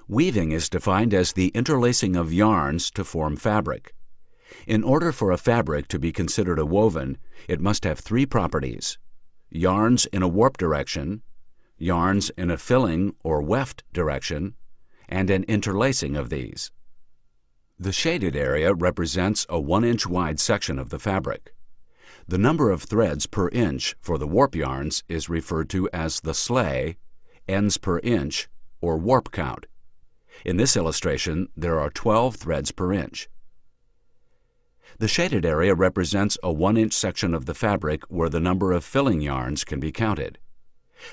Weaving is defined as the interlacing of yarns to form fabric. In order for a fabric to be considered a woven, it must have three properties: yarns in a warp direction, yarns in a filling or weft direction, and an interlacing of these. The shaded area represents a 1-inch wide section of the fabric. The number of threads per inch for the warp yarns is referred to as the sley, ends per inch, or warp count. In this illustration, there are 12 threads per inch. The shaded area represents a 1-inch section of the fabric where the number of filling yarns can be counted.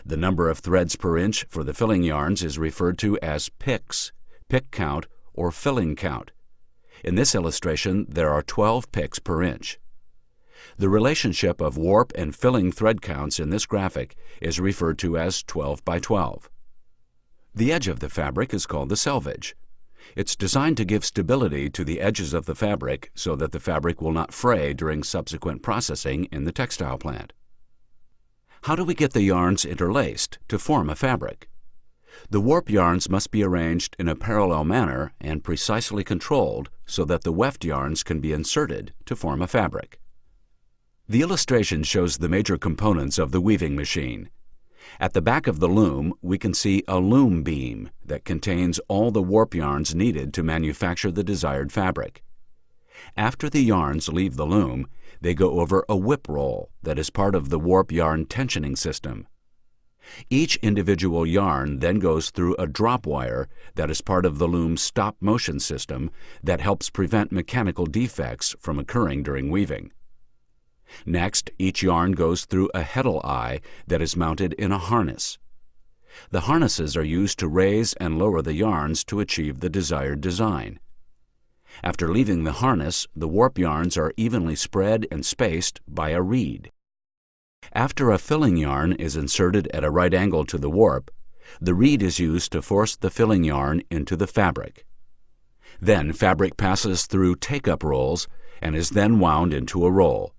The number of threads per inch for the filling yarns is referred to as picks, pick count, or filling count. In this illustration, there are 12 picks per inch. The relationship of warp and filling thread counts in this graphic is referred to as 12 by 12. The edge of the fabric is called the selvage. It's designed to give stability to the edges of the fabric so that the fabric will not fray during subsequent processing in the textile plant. How do we get the yarns interlaced to form a fabric? The warp yarns must be arranged in a parallel manner and precisely controlled so that the weft yarns can be inserted to form a fabric. The illustration shows the major components of the weaving machine. At the back of the loom, we can see a loom beam that contains all the warp yarns needed to manufacture the desired fabric. After the yarns leave the loom, they go over a whip roll that is part of the warp yarn tensioning system. Each individual yarn then goes through a drop wire that is part of the loom's stop motion system that helps prevent mechanical defects from occurring during weaving. Next, each yarn goes through a heddle eye that is mounted in a harness. The harnesses are used to raise and lower the yarns to achieve the desired design. After leaving the harness, the warp yarns are evenly spread and spaced by a reed. After a filling yarn is inserted at a right angle to the warp, the reed is used to force the filling yarn into the fabric. Then fabric passes through take-up rolls and is then wound into a roll.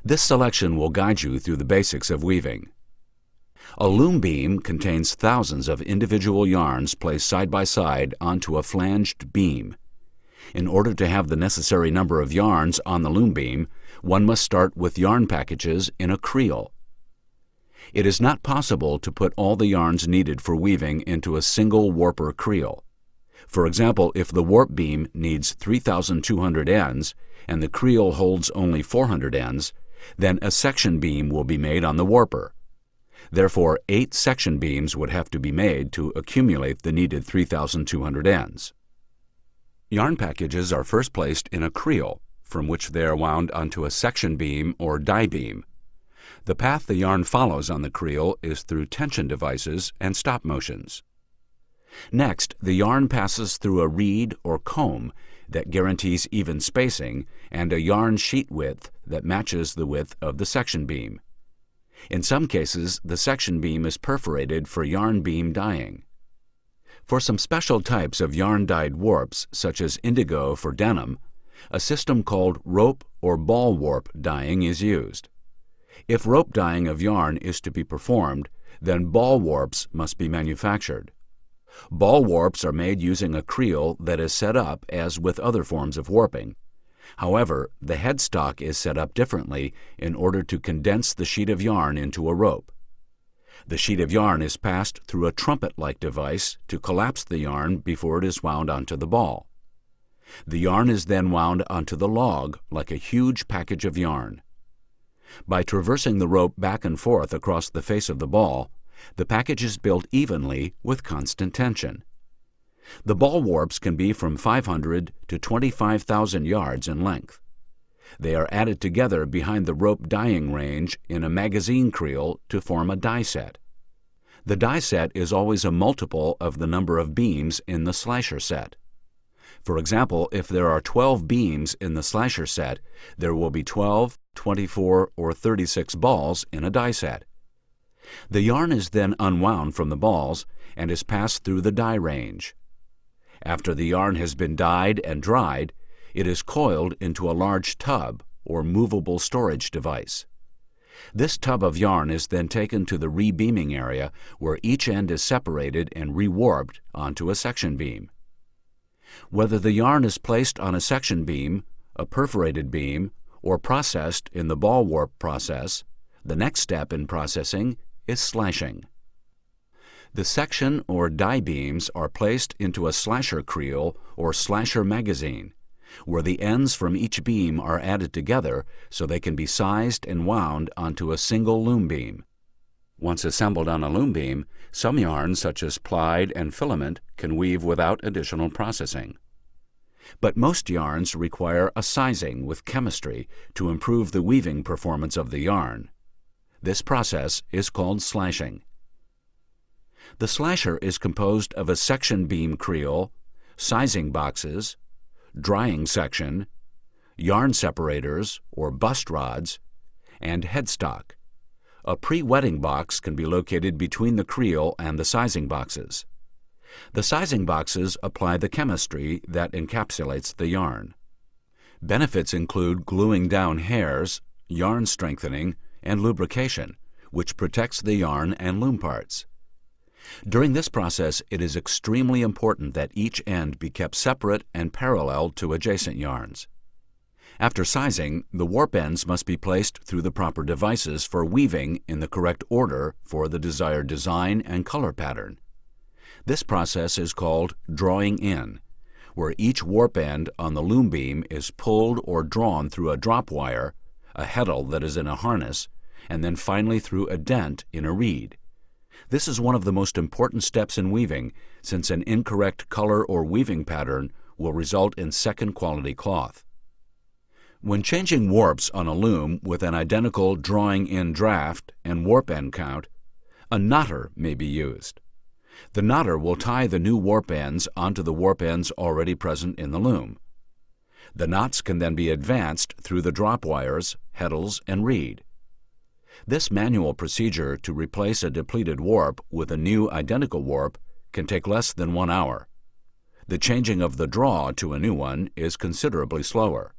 This selection will guide you through the basics of weaving. A loom beam contains thousands of individual yarns placed side by side onto a flanged beam. In order to have the necessary number of yarns on the loom beam, one must start with yarn packages in a creel. It is not possible to put all the yarns needed for weaving into a single warper creel. For example, if the warp beam needs 3,200 ends and the creel holds only 400 ends, then a section beam will be made on the warper. Therefore, 8 section beams would have to be made to accumulate the needed 3,200 ends. Yarn packages are first placed in a creel, from which they are wound onto a section beam or die beam. The path the yarn follows on the creel is through tension devices and stop motions. Next, the yarn passes through a reed or comb that guarantees even spacing and a yarn sheet width that matches the width of the section beam. In some cases, the section beam is perforated for yarn beam dyeing. For some special types of yarn-dyed warps, such as indigo for denim, a system called rope or ball warp dyeing is used. If rope dyeing of yarn is to be performed, then ball warps must be manufactured. Ball warps are made using a creel that is set up as with other forms of warping. However, the headstock is set up differently in order to condense the sheet of yarn into a rope. The sheet of yarn is passed through a trumpet-like device to collapse the yarn before it is wound onto the ball. The yarn is then wound onto the log like a huge package of yarn. By traversing the rope back and forth across the face of the ball, the package is built evenly with constant tension. The ball warps can be from 500 to 25,000 yards in length. They are added together behind the rope dyeing range in a magazine creel to form a die set. The die set is always a multiple of the number of beams in the slasher set. For example, if there are 12 beams in the slasher set, there will be 12, 24, or 36 balls in a die set. The yarn is then unwound from the balls and is passed through the die range. After the yarn has been dyed and dried, it is coiled into a large tub or movable storage device. This tub of yarn is then taken to the rebeaming area where each end is separated and rewarped onto a section beam. Whether the yarn is placed on a section beam, a perforated beam, or processed in the ball warp process, the next step in processing is slashing. The section or die beams are placed into a slasher creel or slasher magazine, where the ends from each beam are added together so they can be sized and wound onto a single loom beam. Once assembled on a loom beam, some yarns such as plied and filament can weave without additional processing. But most yarns require a sizing with chemistry to improve the weaving performance of the yarn. This process is called slashing. The slasher is composed of a section beam creel, sizing boxes, drying section, yarn separators or bust rods, and headstock. A pre-wetting box can be located between the creel and the sizing boxes. The sizing boxes apply the chemistry that encapsulates the yarn. Benefits include gluing down hairs, yarn strengthening, and lubrication, which protects the yarn and loom parts. During this process, it is extremely important that each end be kept separate and parallel to adjacent yarns. After sizing, the warp ends must be placed through the proper devices for weaving in the correct order for the desired design and color pattern. This process is called drawing in, where each warp end on the loom beam is pulled or drawn through a drop wire, a heddle that is in a harness, and then finally through a dent in a reed. This is one of the most important steps in weaving, since an incorrect color or weaving pattern will result in second-quality cloth. When changing warps on a loom with an identical drawing-in draft and warp end count, a knotter may be used. The knotter will tie the new warp ends onto the warp ends already present in the loom. The knots can then be advanced through the drop wires, heddles, and reed. This manual procedure to replace a depleted warp with a new identical warp can take less than 1 hour. The changing of the draw to a new one is considerably slower.